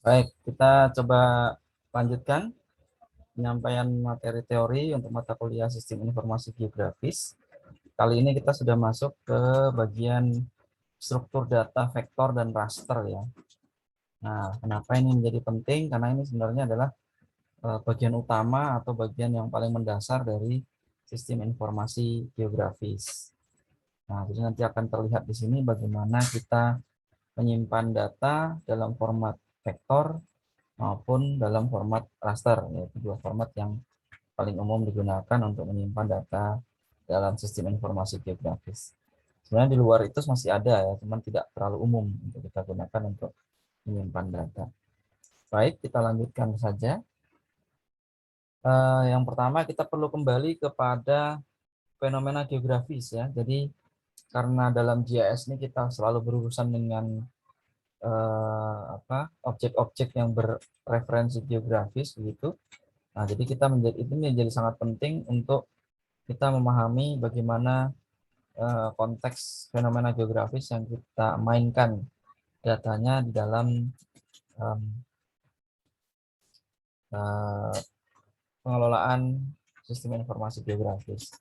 Baik, kita coba lanjutkan penyampaian materi teori untuk mata kuliah Sistem Informasi Geografis. Kali ini kita sudah masuk ke bagian struktur data vektor dan raster ya. Nah, kenapa ini menjadi penting? Karena ini sebenarnya adalah bagian utama atau bagian yang paling mendasar dari Sistem Informasi Geografis. Nah, jadi nanti akan terlihat di sini bagaimana kita menyimpan data dalam format vektor maupun dalam format raster, yaitu dua format yang paling umum digunakan untuk menyimpan data dalam sistem informasi geografis. Sebenarnya di luar itu masih ada ya, cuman tidak terlalu umum untuk kita gunakan untuk menyimpan data. Baik, kita lanjutkan saja. Yang pertama kita perlu kembali kepada fenomena geografis ya. Jadi karena dalam GIS ini kita selalu berurusan dengan objek-objek yang berreferensi geografis begitu. Nah, jadi kita menjadi sangat penting untuk kita memahami bagaimana konteks fenomena geografis yang kita mainkan datanya di dalam um, uh, pengelolaan sistem informasi geografis.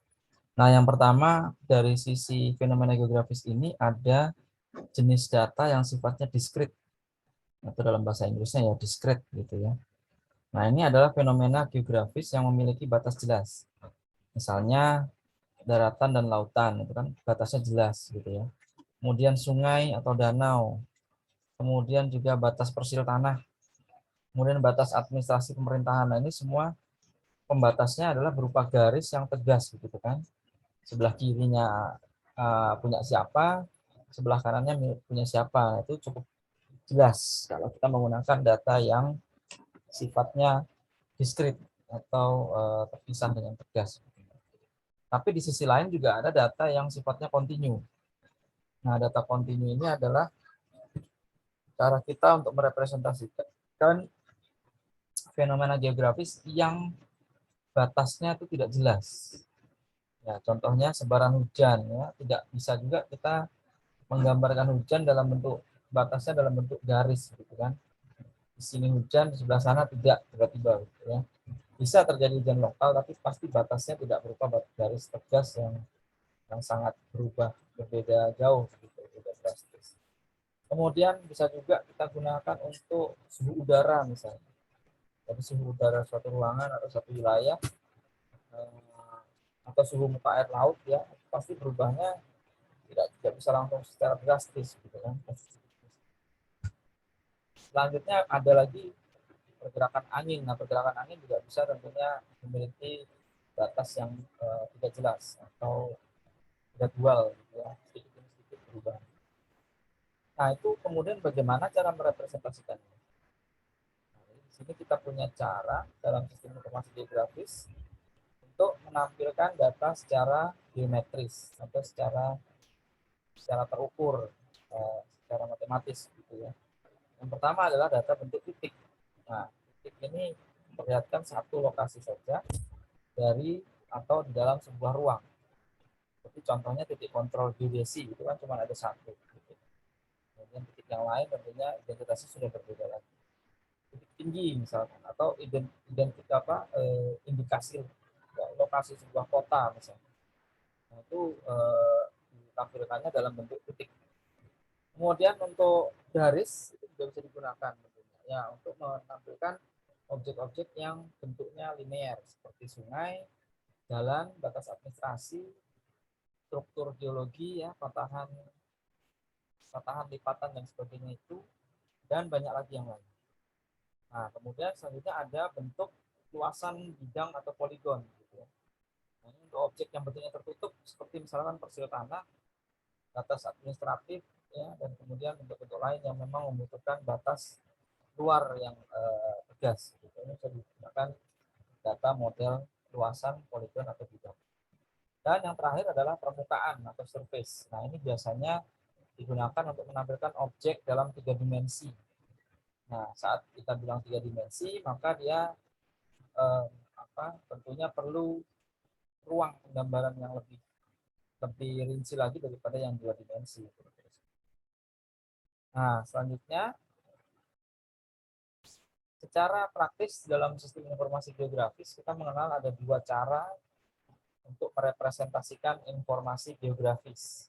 Nah, yang pertama dari sisi fenomena geografis ini ada jenis data yang sifatnya diskrit atau dalam bahasa Inggrisnya ya diskrit gitu ya. Nah, ini adalah fenomena geografis yang memiliki batas jelas. Misalnya daratan dan lautan itu kan batasnya jelas gitu ya. Kemudian sungai atau danau, kemudian juga batas persil tanah, kemudian batas administrasi pemerintahan. Nah, ini semua pembatasnya adalah berupa garis yang tegas gitu kan. Sebelah kirinya punya siapa, sebelah kanannya punya siapa. Nah, itu cukup jelas kalau kita menggunakan data yang sifatnya diskrit atau terpisah dengan tegas. Tapi di sisi lain juga ada data yang sifatnya kontinu. Nah, data kontinu ini adalah cara kita untuk merepresentasikan fenomena geografis yang batasnya itu tidak jelas. Ya, contohnya sebaran hujan ya, tidak bisa juga kita menggambarkan hujan dalam bentuk batasnya dalam bentuk garis gitu kan. Di sini hujan, di sebelah sana tidak tiba-tiba gitu ya. Bisa terjadi hujan lokal tapi pasti batasnya tidak berupa garis tegas yang sangat berubah berbeda jauh gitu, berbeda drastis. Kemudian bisa juga kita gunakan untuk suhu udara misalnya. Jadi suhu udara suatu ruangan atau suatu wilayah atau suhu muka air laut ya pasti berubahnya tidak bisa langsung secara drastis gitu kan. Selanjutnya ada lagi pergerakan angin. Nah, pergerakan angin juga bisa tentunya memiliki batas yang tidak jelas atau gradual gitu ya, sedikit demi sedikit berubah. Nah, itu kemudian bagaimana cara merepresentasikannya? Nah, di sini kita punya cara dalam sistem informasi geografis untuk menampilkan data secara geometris atau secara terukur, secara matematis gitu ya. Yang pertama adalah data bentuk titik. Nah, titik ini memperlihatkan satu lokasi saja dari atau di dalam sebuah ruang. Jadi contohnya titik kontrol geodesi itu kan cuma ada satu. Titik. Kemudian titik yang lain tentunya identitasnya sudah berbeda lagi. Titik tinggi misalkan atau indikasi lokasi sebuah kota misalnya. Nah, itu ditampilkannya dalam bentuk titik. Kemudian untuk garis itu juga bisa digunakan tentunya ya untuk menampilkan objek-objek yang bentuknya linear seperti sungai, jalan, batas administrasi, struktur geologi ya, patahan patahan lipatan dan sebagainya itu dan banyak lagi yang lain. Nah, kemudian selanjutnya ada bentuk luasan bidang atau poligon gitu ya. Nah, ini untuk objek yang bentuknya tertutup seperti misalkan persil tanah, batas administratif ya dan kemudian bentuk-bentuk lain yang memang membutuhkan batas luar yang tegas gitu. Ini bisa digunakan data model luasan poligon atau bidang. Dan yang terakhir adalah permukaan atau surface. Nah, ini biasanya digunakan untuk menampilkan objek dalam 3 dimensi. Nah, saat kita bilang 3 dimensi, maka dia tentunya perlu ruang penggambaran yang lebih rinci lagi daripada yang 2 dimensi. Nah, selanjutnya Secara praktis dalam sistem informasi geografis kita mengenal ada dua cara untuk merepresentasikan informasi geografis.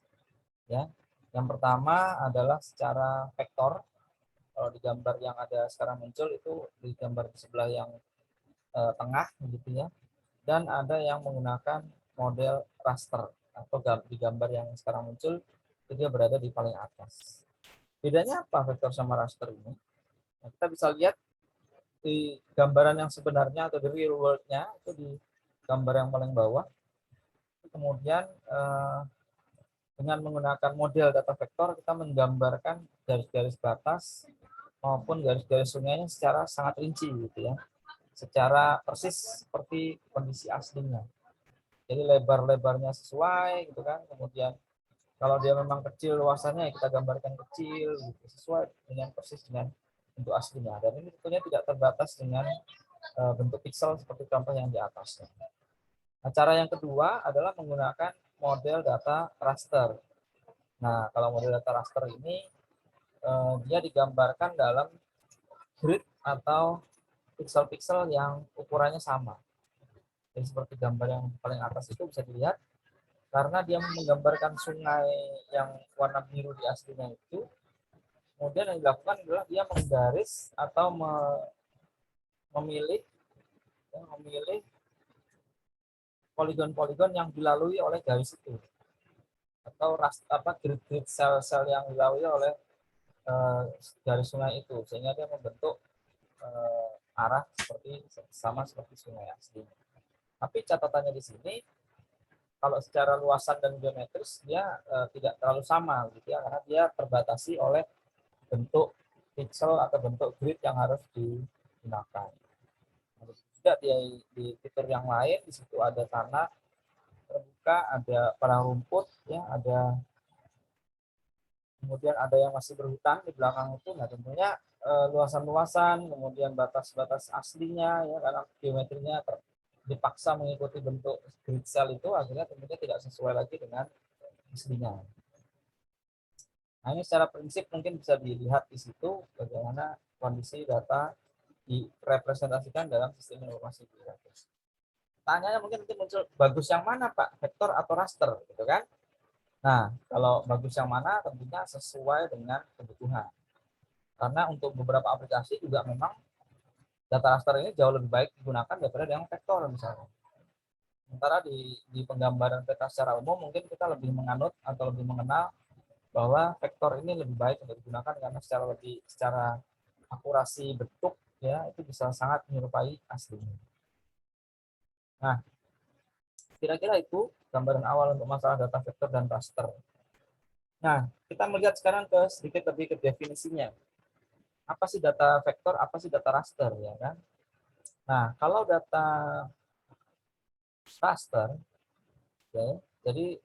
Ya, yang pertama adalah secara vektor. Kalau di gambar yang ada sekarang muncul itu di gambar di sebelah yang tengah, gitu ya. Dan ada yang menggunakan model raster atau di gambar yang sekarang muncul itu dia berada di paling atas. Bedanya apa vektor sama raster ini? Nah, kita bisa lihat di gambaran yang sebenarnya atau di real world-nya itu di gambar yang paling bawah. Kemudian dengan menggunakan model data vektor kita menggambarkan garis-garis batas maupun garis-garis sungainya secara sangat rinci, gitu ya, secara persis seperti kondisi aslinya. Jadi lebar-lebarnya sesuai, gitu kan. Kemudian kalau dia memang kecil luasannya, kita gambarkan kecil, gitu, sesuai dengan persis dengan bentuk aslinya. Dan ini tentunya tidak terbatas dengan bentuk pixel seperti contoh yang di atasnya. Nah, cara yang kedua adalah menggunakan model data raster. Nah, kalau model data raster ini dia digambarkan dalam grid atau pixel-pixel yang ukurannya sama. Jadi seperti gambar yang paling atas itu bisa dilihat, karena dia menggambarkan sungai yang warna biru di aslinya itu, kemudian yang dilakukan adalah dia menggaris atau memilih poligon-poligon yang dilalui oleh garis itu, atau grid-grid sel-sel yang dilalui oleh garis sungai itu, sehingga dia membentuk arah sama seperti sungai asli. Tapi catatannya di sini, kalau secara luasan dan geometris dia tidak terlalu sama, gitu ya, karena dia terbatasi oleh bentuk pixel atau bentuk grid yang harus digunakan. Juga di fitur yang lain, di situ ada tanah terbuka, ada padang rumput, ya, kemudian ada yang masih berhutan di belakang itu. Nah, tentunya luasan-luasan, kemudian batas-batas aslinya, ya, karena geometrinya dipaksa mengikuti bentuk grid cell itu, akhirnya tentunya tidak sesuai lagi dengan aslinya. Nah, ini secara prinsip mungkin bisa dilihat di situ bagaimana kondisi data direpresentasikan dalam sistem informasi geografis. Tanyanya mungkin nanti muncul, bagus yang mana Pak, vektor atau raster, gitu kan? Nah, kalau bagus yang mana tentunya sesuai dengan kebutuhan. Karena untuk beberapa aplikasi juga memang data raster ini jauh lebih baik digunakan daripada yang vektor misalnya. Sementara di penggambaran peta secara umum mungkin kita lebih menganut atau lebih mengenal bahwa vektor ini lebih baik untuk digunakan karena secara akurasi bentuk, ya, itu bisa sangat menyerupai aslinya. Nah, kira-kira itu gambaran awal untuk masalah data vektor dan raster. Nah, kita melihat sekarang sedikit lebih ke definisinya. Apa sih data vektor, apa sih data raster, ya kan? Nah, kalau data raster, ya, jadi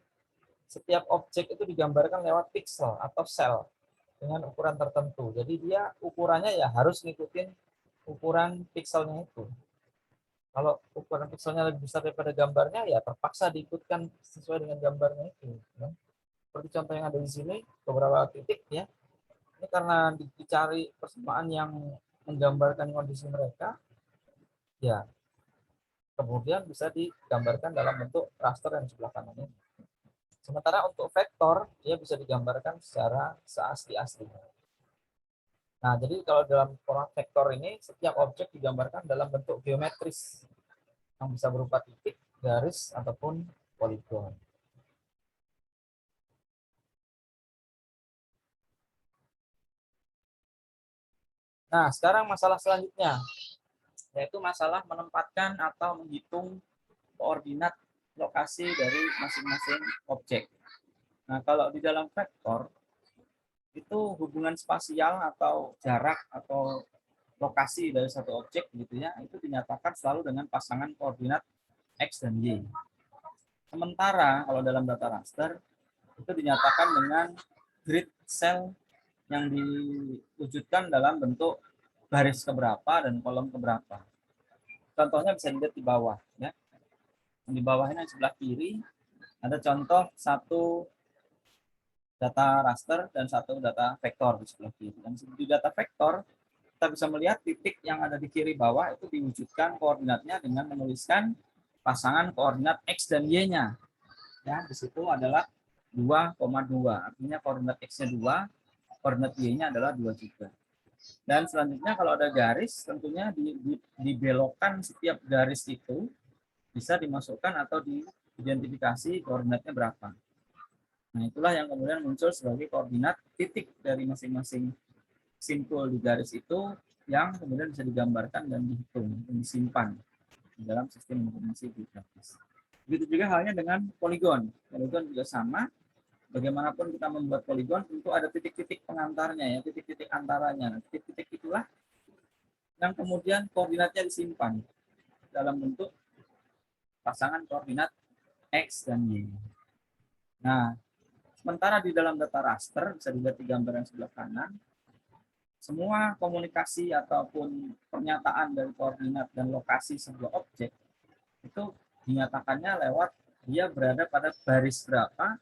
setiap objek itu digambarkan lewat pixel atau sel dengan ukuran tertentu. Jadi dia ukurannya ya harus ngikutin ukuran pixelnya itu. Kalau ukuran pixelnya lebih besar daripada gambarnya, ya terpaksa diikutkan sesuai dengan gambarnya itu. Ya. Seperti contoh yang ada di sini, beberapa titik, ya. Ini karena dicari persamaan yang menggambarkan kondisi mereka, ya kemudian bisa digambarkan dalam bentuk raster yang sebelah kanan ini. Sementara untuk vektor, dia bisa digambarkan secara seasli-aslinya. Nah, jadi kalau dalam format vektor ini, setiap objek digambarkan dalam bentuk geometris yang bisa berupa titik, garis, ataupun poligon. Nah, sekarang masalah selanjutnya, yaitu masalah menempatkan atau menghitung koordinat lokasi dari masing-masing objek. Nah, kalau di dalam vektor, itu hubungan spasial atau jarak atau lokasi dari satu objek, gitu ya, itu dinyatakan selalu dengan pasangan koordinat X dan Y. Sementara kalau dalam data raster itu dinyatakan dengan grid cell yang diwujudkan dalam bentuk baris keberapa dan kolom keberapa. Contohnya bisa dilihat di bawah, ya. Di bawah ini sebelah kiri ada contoh satu data raster dan satu data vektor di sebelah kiri. Dan di data vektor kita bisa melihat titik yang ada di kiri bawah itu diwujudkan koordinatnya dengan menuliskan pasangan koordinat X dan Y-nya. Ya, di situ adalah 2,2. Artinya koordinat X-nya 2, koordinat Y-nya adalah 2 juga. Dan selanjutnya kalau ada garis, tentunya dibelokkan setiap garis itu bisa dimasukkan atau diidentifikasi koordinatnya berapa. Nah, itulah yang kemudian muncul sebagai koordinat titik dari masing-masing simpul di garis itu yang kemudian bisa digambarkan dan dihitung dan disimpan di dalam sistem informasi geografis. Begitu juga halnya dengan poligon. Poligon juga sama. Bagaimanapun kita membuat poligon, tentu ada titik-titik pengantarnya, ya, titik-titik antaranya. Titik-titik itulah yang kemudian koordinatnya disimpan dalam bentuk pasangan koordinat X dan Y. Nah, sementara di dalam data raster, bisa dilihat di gambar yang sebelah kanan, semua komunikasi ataupun pernyataan dari koordinat dan lokasi sebuah objek itu dinyatakannya lewat dia berada pada baris berapa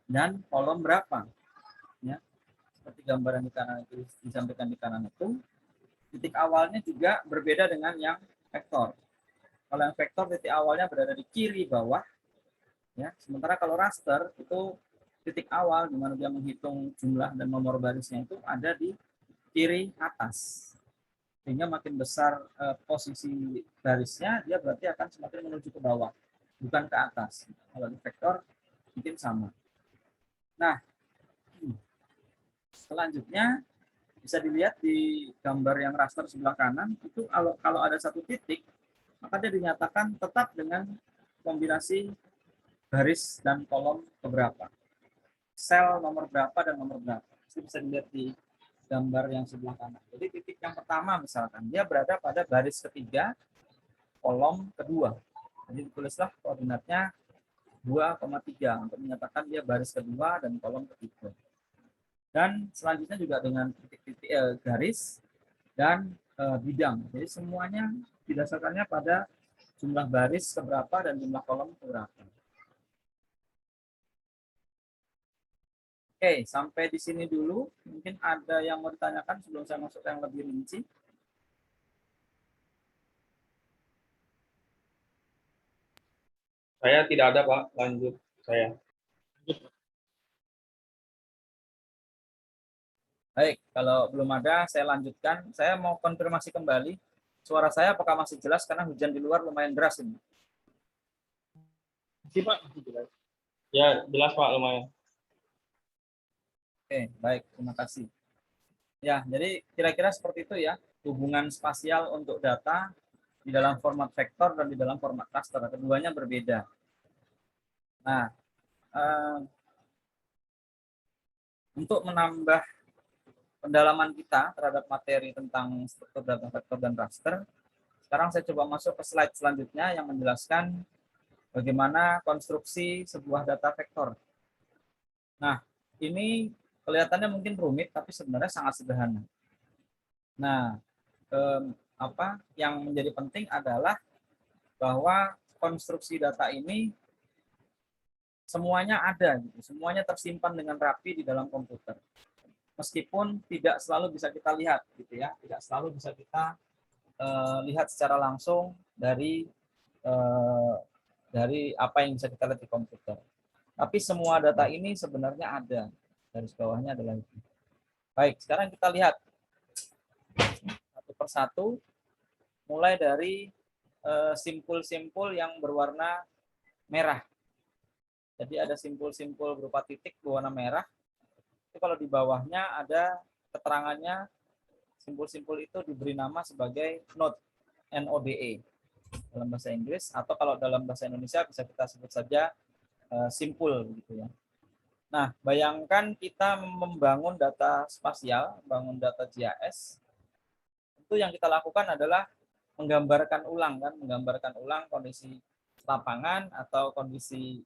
dan kolom berapa. Ya, seperti gambar yang di kanan itu disampaikan di kanan itu, titik awalnya juga berbeda dengan yang vektor. Kalau yang vektor titik awalnya berada di kiri bawah, ya. Sementara kalau raster itu titik awal di mana dia menghitung jumlah dan nomor barisnya itu ada di kiri atas. Sehingga makin besar posisi barisnya, dia berarti akan semakin menuju ke bawah, bukan ke atas. Kalau di vektor mungkin sama. Nah, selanjutnya bisa dilihat di gambar yang raster sebelah kanan, itu kalau ada satu titik, maka dia dinyatakan tetap dengan kombinasi baris dan kolom keberapa. Sel nomor berapa dan nomor berapa. Itu bisa dilihat di gambar yang sebelah kanan. Jadi titik yang pertama misalkan, dia berada pada baris ketiga, kolom kedua. Jadi ditulislah koordinatnya 2,3 untuk menyatakan dia baris kedua dan kolom ketiga. Dan selanjutnya juga dengan titik-titik garis dan bidang. Jadi semuanya didasarkannya pada jumlah baris keberapa dan jumlah kolom keberapa. Oke, sampai di sini dulu. Mungkin ada yang mau ditanyakan sebelum saya masuk yang lebih rinci. Saya tidak ada, Pak. Lanjut saya. Baik, kalau belum ada, saya lanjutkan. Saya mau konfirmasi kembali. Suara saya apakah masih jelas karena hujan di luar lumayan deras ini? Masih, Pak. Masih jelas. Ya, jelas, Pak, lumayan. Oke, baik. Terima kasih. Ya, jadi kira-kira seperti itu ya. Hubungan spasial untuk data di dalam format vektor dan di dalam format raster. Keduanya berbeda. Nah, untuk menambah pendalaman kita terhadap materi tentang struktur data vektor dan raster, sekarang saya coba masuk ke slide selanjutnya yang menjelaskan bagaimana konstruksi sebuah data vektor. Nah, ini kelihatannya mungkin rumit, tapi sebenarnya sangat sederhana. Nah, apa yang menjadi penting adalah bahwa konstruksi data ini semuanya ada, gitu. Semuanya tersimpan dengan rapi di dalam komputer. Meskipun tidak selalu bisa kita lihat, gitu ya, tidak selalu bisa kita lihat secara langsung dari apa yang bisa kita lihat di komputer. Tapi semua data ini sebenarnya ada. Garis bawahnya adalah itu. Baik, sekarang kita lihat satu persatu, mulai dari simpul-simpul yang berwarna merah. Jadi ada simpul-simpul berupa titik berwarna merah. Itu kalau di bawahnya ada keterangannya, simpul-simpul itu diberi nama sebagai node, NODE dalam bahasa Inggris, atau kalau dalam bahasa Indonesia bisa kita sebut saja simpul gitu ya. Nah, bayangkan kita membangun data spasial, membangun data GIS. Itu yang kita lakukan adalah menggambarkan ulang kondisi lapangan atau kondisi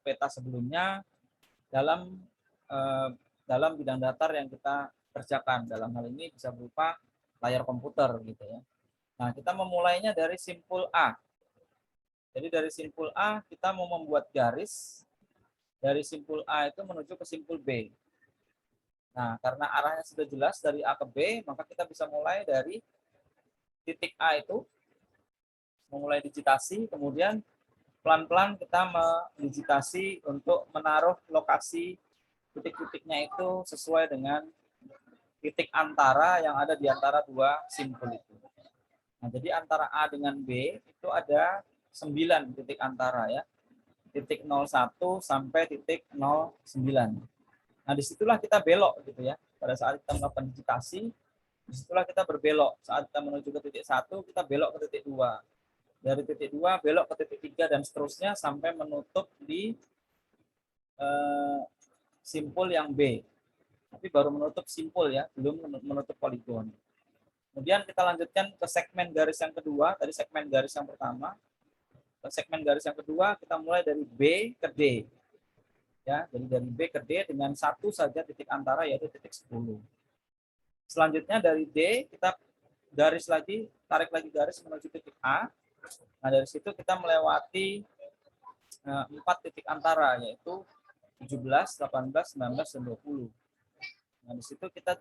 peta sebelumnya dalam bidang datar yang kita kerjakan. Dalam hal ini bisa berupa layar komputer gitu ya. Nah, kita memulainya dari simpul A. Jadi dari simpul A kita mau membuat garis dari simpul A itu menuju ke simpul B. Nah, karena arahnya sudah jelas dari A ke B, maka kita bisa mulai dari titik A itu, memulai digitasi, kemudian pelan-pelan kita mendigitasi untuk menaruh lokasi titik-titiknya itu sesuai dengan titik antara yang ada di antara dua simpul itu. Nah, jadi antara A dengan B itu ada 9 titik antara ya. Titik 01 sampai titik 09. Nah, disitulah kita belok gitu ya. Pada saat kita melakukan digitasi, disitulah kita berbelok. Saat kita menuju ke titik 1, kita belok ke titik 2. Dari titik 2 belok ke titik 3 dan seterusnya sampai menutup di simpul yang B. Tapi baru menutup simpul ya, belum menutup poligon. Kemudian kita lanjutkan ke segmen garis yang kedua, tadi segmen garis yang pertama. Ke segmen garis yang kedua kita mulai dari B ke D. Ya, jadi dari B ke D dengan satu saja titik antara yaitu titik 10. Selanjutnya dari D kita garis lagi, tarik lagi garis menuju titik A. Nah, dari situ kita melewati 4 titik antara yaitu 17, 18, 19, dan 20. Nah, di situ kita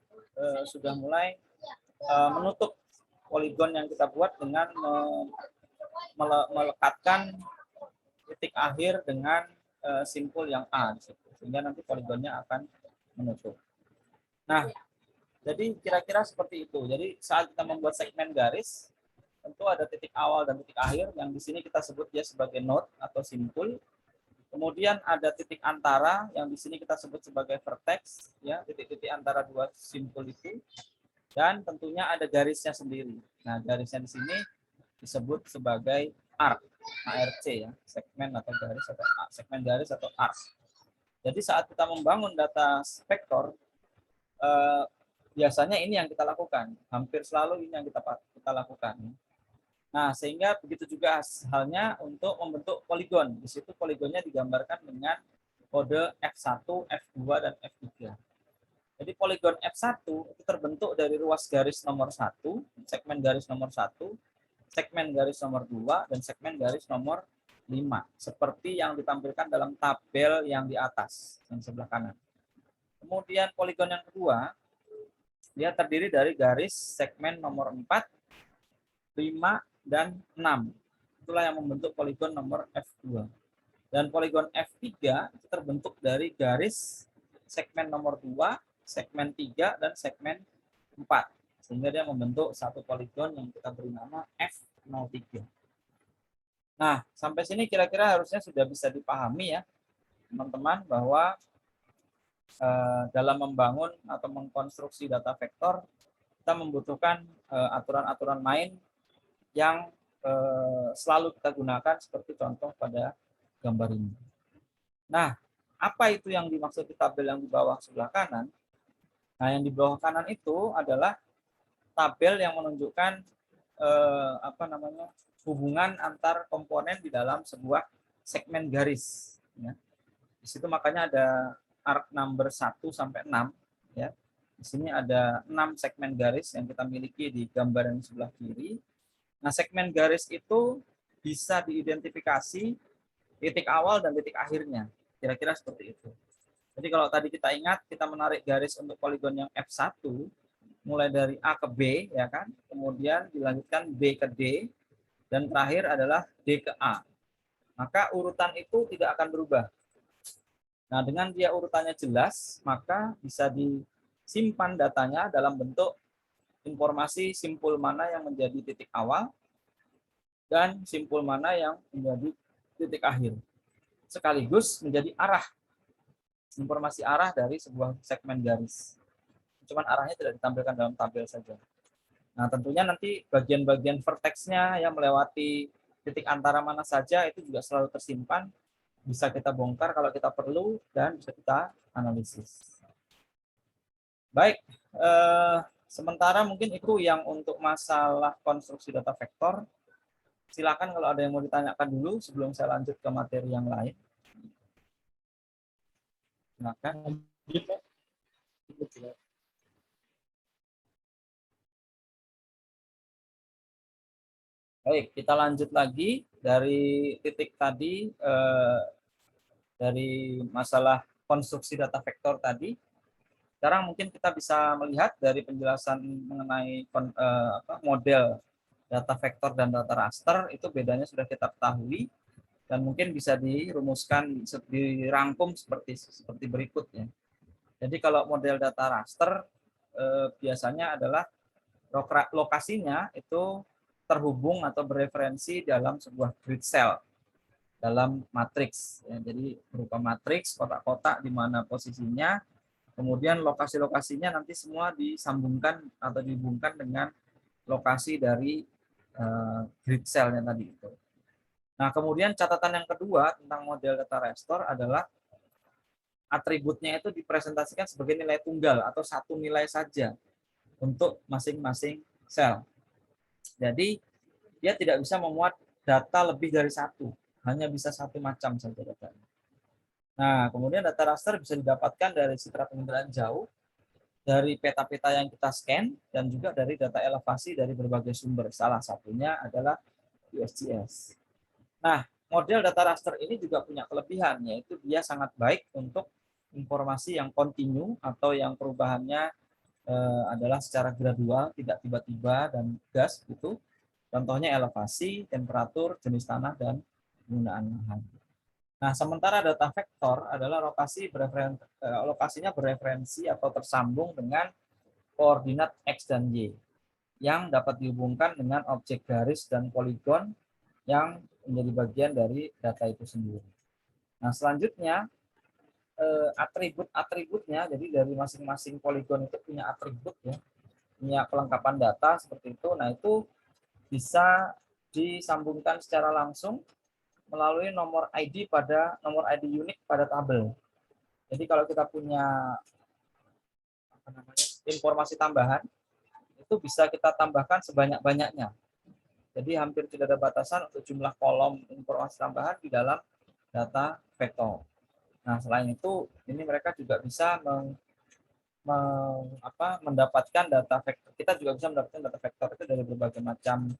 sudah mulai menutup poligon yang kita buat dengan melekatkan titik akhir dengan simpul yang A di situ. Sehingga nanti poligonnya akan menutup. Nah, jadi kira-kira seperti itu. Jadi saat kita membuat segmen garis, tentu ada titik awal dan titik akhir yang di sini kita sebut dia sebagai node atau simpul. Kemudian ada titik antara yang di sini kita sebut sebagai vertex, ya, titik-titik antara dua simpul itu. Dan tentunya ada garisnya sendiri. Nah, garisnya di sini disebut sebagai arc, ARC ya, segmen atau garis atau segmen garis atau arc. Jadi saat kita membangun data vektor, biasanya ini yang kita lakukan. Hampir selalu ini yang kita lakukan. Nah, sehingga begitu juga halnya untuk membentuk poligon. Di situ poligonnya digambarkan dengan kode F1, F2, dan F3. Jadi poligon F1 itu terbentuk dari ruas garis nomor 1, segmen garis nomor 1, segmen garis nomor 2, dan segmen garis nomor 5. Seperti yang ditampilkan dalam tabel yang di atas, yang sebelah kanan. Kemudian poligon yang kedua, dia terdiri dari garis segmen nomor 4, 5, dan 6. Itulah yang membentuk poligon nomor F2. Dan poligon F3 itu terbentuk dari garis segmen nomor 2, segmen 3, dan segmen 4. Sehingga dia membentuk satu poligon yang kita beri nama F03. Nah, sampai sini kira-kira harusnya sudah bisa dipahami ya, teman-teman, bahwa dalam membangun atau mengkonstruksi data vektor, kita membutuhkan aturan-aturan main yang selalu kita gunakan seperti contoh pada gambar ini. Nah, apa itu yang dimaksud di tabel yang di bawah sebelah kanan? Nah, yang di bawah kanan itu adalah tabel yang menunjukkan hubungan antar komponen di dalam sebuah segmen garis. Ya. Di situ makanya ada arc number 1 sampai 6. Ya. Di sini ada 6 segmen garis yang kita miliki di gambar yang sebelah kiri. Nah, segmen garis itu bisa diidentifikasi titik awal dan titik akhirnya. Kira-kira seperti itu. Jadi kalau tadi kita ingat, kita menarik garis untuk poligon yang F1, mulai dari A ke B, ya kan? Kemudian dilanjutkan B ke D, dan terakhir adalah D ke A. Maka urutan itu tidak akan berubah. Nah, dengan dia urutannya jelas, maka bisa disimpan datanya dalam bentuk informasi simpul mana yang menjadi titik awal dan simpul mana yang menjadi titik akhir. Sekaligus menjadi arah, informasi arah dari sebuah segmen garis. Cuman arahnya tidak ditampilkan dalam tabel saja. Nah, tentunya nanti bagian-bagian vertex-nya yang melewati titik antara mana saja itu juga selalu tersimpan, bisa kita bongkar kalau kita perlu dan bisa kita analisis. Baik, sementara mungkin itu yang untuk masalah konstruksi data vektor. Silakan kalau ada yang mau ditanyakan dulu sebelum saya lanjut ke materi yang lain. Silakan. Baik, kita lanjut lagi dari titik tadi, dari masalah konstruksi data vektor tadi. Sekarang mungkin kita bisa melihat dari penjelasan mengenai model data vektor dan data raster, itu bedanya sudah kita ketahui dan mungkin bisa dirumuskan, dirangkum seperti berikut ya. Jadi kalau model data raster biasanya adalah lokasinya itu terhubung atau bereferensi dalam sebuah grid cell dalam matriks. Ya, jadi berupa matriks kotak-kotak di mana posisinya, kemudian lokasi-lokasinya nanti semua disambungkan atau dihubungkan dengan lokasi dari grid cell-nya tadi itu. Nah, kemudian catatan yang kedua tentang model data raster adalah atributnya itu dipresentasikan sebagai nilai tunggal atau satu nilai saja untuk masing-masing sel. Jadi dia tidak bisa memuat data lebih dari satu, hanya bisa satu macam saja datanya. Nah, kemudian data raster bisa didapatkan dari citra penginderaan jauh, dari peta-peta yang kita scan, dan juga dari data elevasi dari berbagai sumber. Salah satunya adalah USGS. Nah, model data raster ini juga punya kelebihan, yaitu dia sangat baik untuk informasi yang kontinu atau yang perubahannya adalah secara gradual, tidak tiba-tiba dan gas gitu. Contohnya elevasi, temperatur, jenis tanah, dan penggunaan lahan. Nah, sementara data vektor adalah lokasinya bereferensi atau tersambung dengan koordinat X dan Y yang dapat dihubungkan dengan objek garis dan poligon yang menjadi bagian dari data itu sendiri. Nah, selanjutnya atribut-atributnya, jadi dari masing-masing poligon itu punya atribut ya, punya kelengkapan data seperti itu. Nah, itu bisa disambungkan secara langsung melalui nomor ID unik pada tabel. Jadi kalau kita punya informasi tambahan, itu bisa kita tambahkan sebanyak-banyaknya. Jadi hampir tidak ada batasan untuk jumlah kolom informasi tambahan di dalam data vektor. Nah, selain itu, ini mereka juga bisa mendapatkan data vektor. Kita juga bisa mendapatkan data vektor itu dari berbagai macam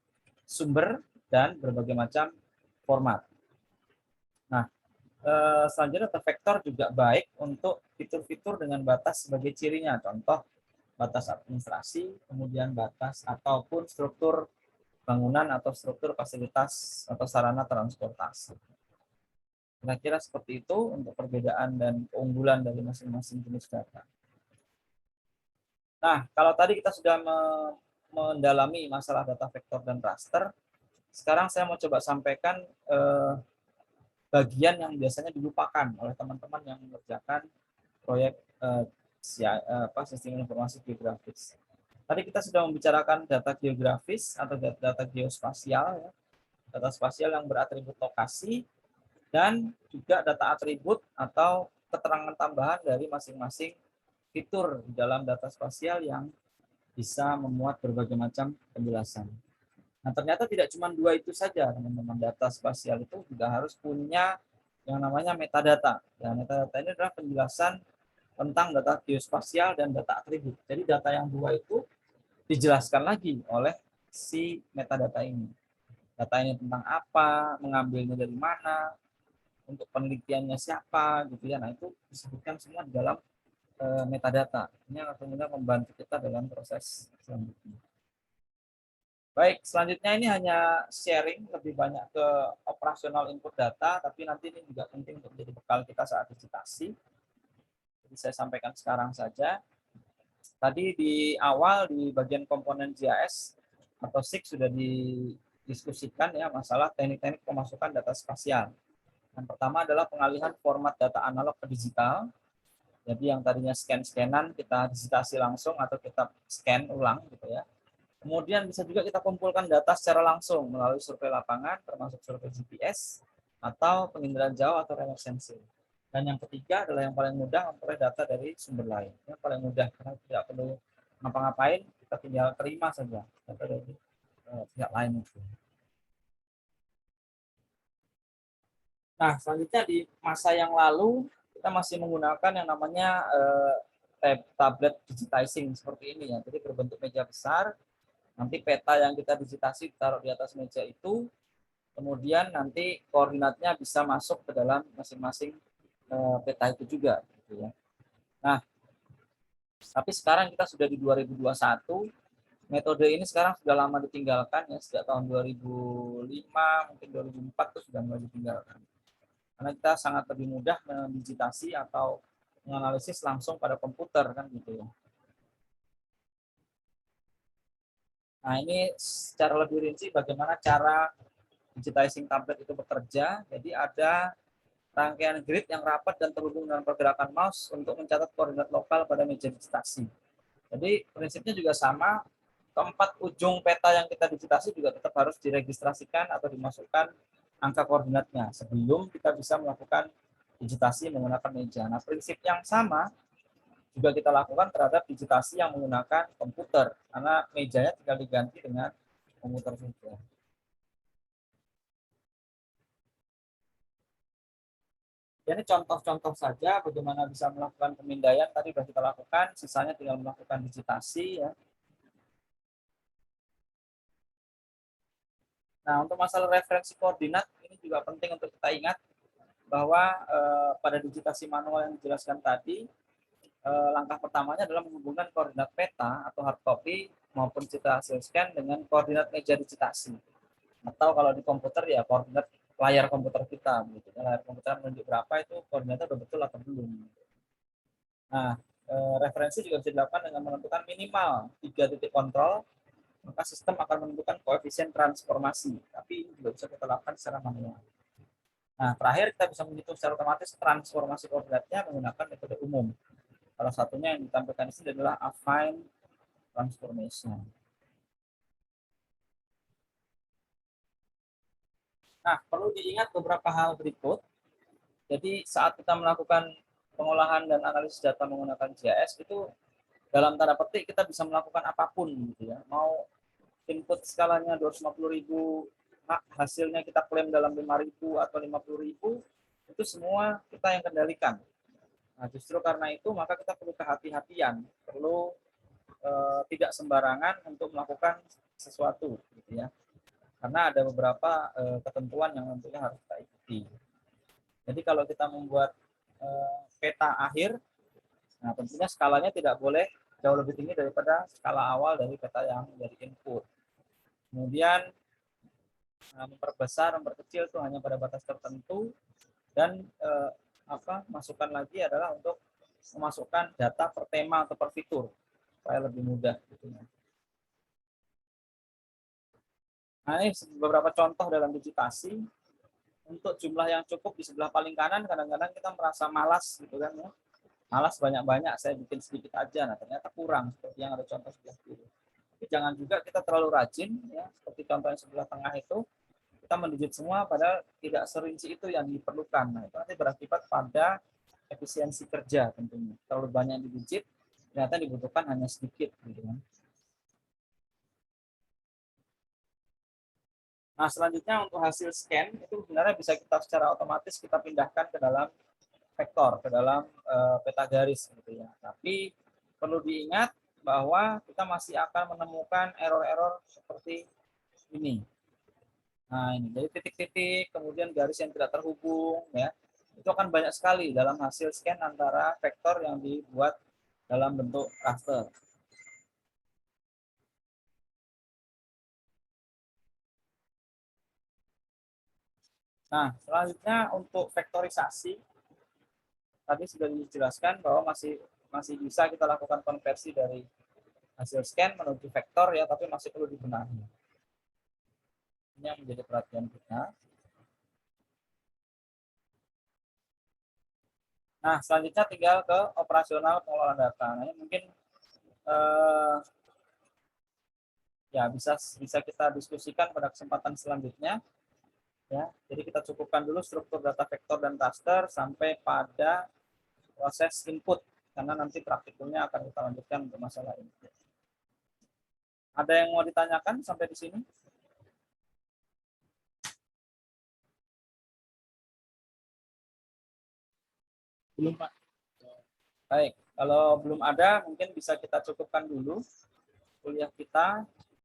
sumber dan berbagai macam format. Nah, selanjutnya data vektor juga baik untuk fitur-fitur dengan batas sebagai cirinya. Contoh, batas administrasi, kemudian batas ataupun struktur bangunan atau struktur fasilitas atau sarana transportasi. Kira-kira seperti itu untuk perbedaan dan keunggulan dari masing-masing jenis data. Nah, kalau tadi kita sudah mendalami masalah data vektor dan raster, sekarang saya mau coba sampaikan bagian yang biasanya dilupakan oleh teman-teman yang mengerjakan proyek sistem informasi geografis. Tadi kita sudah membicarakan data geografis atau data geospasial, ya. Data spasial yang beratribut lokasi, dan juga data atribut atau keterangan tambahan dari masing-masing fitur di dalam data spasial yang bisa memuat berbagai macam penjelasan. Nah, ternyata tidak cuma dua itu saja, teman-teman. Data spasial itu juga harus punya yang namanya metadata. Ya, metadata ini adalah penjelasan tentang data geospasial dan data atribut. Jadi data yang dua itu dijelaskan lagi oleh si metadata ini. Data ini tentang apa, mengambilnya dari mana, untuk penelitiannya siapa, gitu ya. Nah, itu disebutkan semua di dalam metadata. Ini akan kemudian membantu kita dalam proses selanjutnya. Baik, selanjutnya ini hanya sharing lebih banyak ke operasional input data, tapi nanti ini juga penting untuk menjadi bekal kita saat digitasi. Jadi saya sampaikan sekarang saja. Tadi di awal di bagian komponen GIS atau SIG sudah didiskusikan ya masalah teknik-teknik pemasukan data spasial. Yang pertama adalah pengalihan format data analog ke digital. Jadi yang tadinya scan-scanan kita digitasi langsung atau kita scan ulang gitu ya. Kemudian bisa juga kita kumpulkan data secara langsung melalui survei lapangan, termasuk survei GPS, atau penginderaan jauh atau remote sensing. Dan yang ketiga adalah yang paling mudah memperoleh data dari sumber lain. Yang paling mudah karena tidak perlu ngapa-ngapain, kita tinggal terima saja data dari pihak lain. Nah, selanjutnya di masa yang lalu, kita masih menggunakan yang namanya tablet digitizing seperti ini ya. Jadi berbentuk meja besar, nanti peta yang kita digitasi ditaruh di atas meja itu, kemudian nanti koordinatnya bisa masuk ke dalam masing-masing peta itu juga. Gitu ya. Nah, Tapi sekarang kita sudah di 2021, metode ini sekarang sudah lama ditinggalkan ya, sejak tahun 2005, mungkin 2004 itu sudah mulai ditinggalkan. Karena kita sangat lebih mudah mendigitasi atau menganalisis langsung pada komputer kan gitu ya. Nah, ini secara lebih rinci bagaimana cara digitizing tablet itu bekerja. Jadi ada rangkaian grid yang rapat dan terhubung dengan pergerakan mouse untuk mencatat koordinat lokal pada meja digitasi. Jadi prinsipnya juga sama, keempat ujung peta yang kita digitasi juga tetap harus diregistrasikan atau dimasukkan angka koordinatnya sebelum kita bisa melakukan digitasi menggunakan meja. Nah, prinsip yang sama juga kita lakukan terhadap digitasi yang menggunakan komputer, karena mejanya tinggal diganti dengan komputer saja. Ini contoh-contoh saja bagaimana bisa melakukan pemindaian, tadi sudah kita lakukan, sisanya tinggal melakukan digitasi ya. Nah, untuk masalah referensi koordinat ini juga penting untuk kita ingat bahwa pada digitasi manual yang dijelaskan tadi, langkah pertamanya adalah menghubungkan koordinat peta atau hard copy maupun kita hasil scan dengan koordinat meja digitasi. Atau kalau di komputer ya koordinat layar komputer kita. Gitu. Layar komputer menunjuk berapa itu koordinatnya udah betul atau belum. Nah, referensi juga bisa dilakukan dengan menentukan minimal 3 titik kontrol, maka sistem akan menentukan koefisien transformasi. Tapi ini juga bisa kita lakukan secara manual. Nah, terakhir kita bisa menghitung secara otomatis transformasi koordinatnya menggunakan metode umum. Salah satunya yang ditampilkan di sini adalah affine transformation. Nah, perlu diingat beberapa hal berikut. Jadi saat kita melakukan pengolahan dan analisis data menggunakan GIS itu dalam tanda petik kita bisa melakukan apapun gitu ya. Mau input skalanya 250.000, hasilnya kita klaim dalam 5.000 atau 50.000, itu semua kita yang kendalikan. Nah, justru karena itu maka kita perlu kehati-hatian, perlu tidak sembarangan untuk melakukan sesuatu gitu ya. Karena ada beberapa ketentuan yang tentunya harus kita ikuti. Jadi kalau kita membuat peta akhir, nah tentunya skalanya tidak boleh jauh lebih tinggi daripada skala awal dari peta yang menjadi input. Kemudian memperbesar, memperkecil itu hanya pada batas tertentu, dan masukan lagi adalah untuk memasukkan data per tema atau per fitur supaya lebih mudah gitu ya. Nah, ini beberapa contoh dalam digitasi. Untuk jumlah yang cukup di sebelah paling kanan, kadang-kadang kita merasa malas gitu kan ya. Malas banyak-banyak, saya bikin sedikit aja, nah ternyata kurang seperti yang ada contoh sebelah kiri. Tapi jangan juga kita terlalu rajin ya, seperti contoh yang sebelah tengah itu, kita mendigit semua padahal tidak serinci itu yang diperlukan. Nah, itu nanti berakibat pada efisiensi kerja tentunya. Terlalu banyak digit, ternyata dibutuhkan hanya sedikit gitu kan. Nah, selanjutnya untuk hasil scan itu sebenarnya bisa kita secara otomatis kita pindahkan ke dalam vektor, ke dalam peta garis gitu ya. Tapi perlu diingat bahwa kita masih akan menemukan error-error seperti ini. Nah, ini jadi titik-titik, kemudian garis yang tidak terhubung ya. Itu akan banyak sekali dalam hasil scan antara vektor yang dibuat dalam bentuk raster. Nah, selanjutnya untuk vektorisasi, tadi sudah dijelaskan bahwa masih bisa kita lakukan konversi dari hasil scan menuju vektor ya, tapi masih perlu dibenahi. Ini yang menjadi perhatian kita. Nah, selanjutnya tinggal ke operasional pengelolaan data. Nah, ini mungkin ya bisa kita diskusikan pada kesempatan selanjutnya. Ya, jadi kita cukupkan dulu struktur data vektor dan raster sampai pada proses input, karena nanti praktikumnya akan kita lanjutkan untuk masalah input. Ada yang mau ditanyakan sampai di sini? Belum, Pak. Baik, kalau belum ada mungkin bisa kita cukupkan dulu kuliah kita.